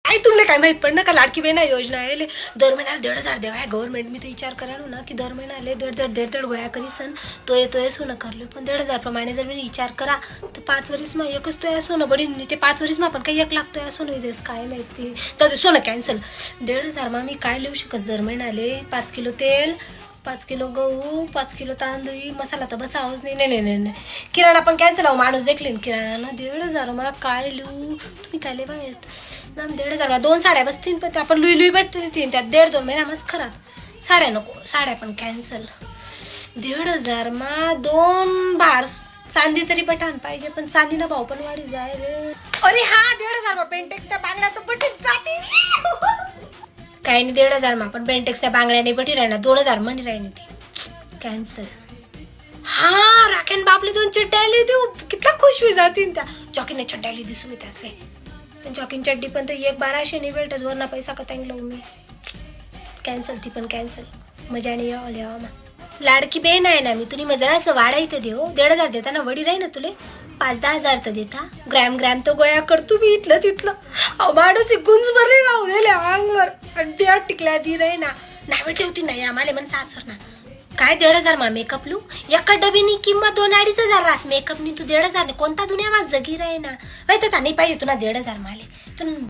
आई तुमले काय माहित पडना का लाडकी बहीण योजना आहे दर महिन्याला 1,500 देवा गव्हर्नमेंट मी तो विचार करालो ना की दर महिन्याला 1,500 गोया करीसन तो येतोय सोनं करलो पण 1,500 प्रमाणे जर मी विचार करा तर 5 वर्षमा एकच तो सोनं बडी ते 5 वर्षमा पण काही 1 लाख तो सोनं विजेस काय माहिती जाऊ दे सोनं कॅन्सल 1,500 मा मी काय लिहू शकस दर महिन्याले 5 किलो तेल 5 किलो गहू 5 किलो तांदूळ मसाला तर बस आवाज नाही किराणा पण कॅन्सल आहो माणूस देखले किराणा ना 1,500 मा काय लिहू तुम्ही काय लिहा आहेत मॅम 1,500 मा 2 साड्या बसतील पण आपण लुई भेटतील त्यात 1.5-2 महिन्यामाच खराब साड्या नको साड्या पण कॅन्सल 1,500 मा 2 बार चांदी तरी पठाण पाहिजे पण चांदीना भाव पण वाढी जाय रे अरे हा 1,500 मा पेंटेक्स त्या बांगड्या तर पटीत जातील काही नाही 1,500 मा पण पेंटेक्सच्या बांगड्या नाही पटी राहणार 2,000 म्हणी राहिली ती कॅन्सल हा राखेन बापले 2 चड्ड्याले देऊ कितना खुश होई जातील त्या जॉकीने चड्ड्याले दिसू त्यासले जॉकिंग चड्डी पण तर 1,200 नाही भेटच वरना पैसा का तंग लावू मी कॅन्सल ती पण कॅन्सल मजा नाही यावं मा लाडकी बहीण आहे ना मी तुम्ही मग जरा असं वाढायचं देऊ 1,500 देता ना वडी राही ना तुले 5-10 तर देता ग्रॅम तो गोया करतो मी इथलं तिथलं अहो माणूस गुंज भरले राहू दिले अंगवर अड्ड्या टिकल्या दी रे ना नावे ठेवती नाही आम्हाला म्हण सासर ना काय 1,500 मा मेकअप लू एका डबीनी किंमत 2-2.5 रास मेकअप नी तू 1,500 कोणता दुनिया मा जगी रे ना तर नाही पाहिजे तुला 1,500 माले तू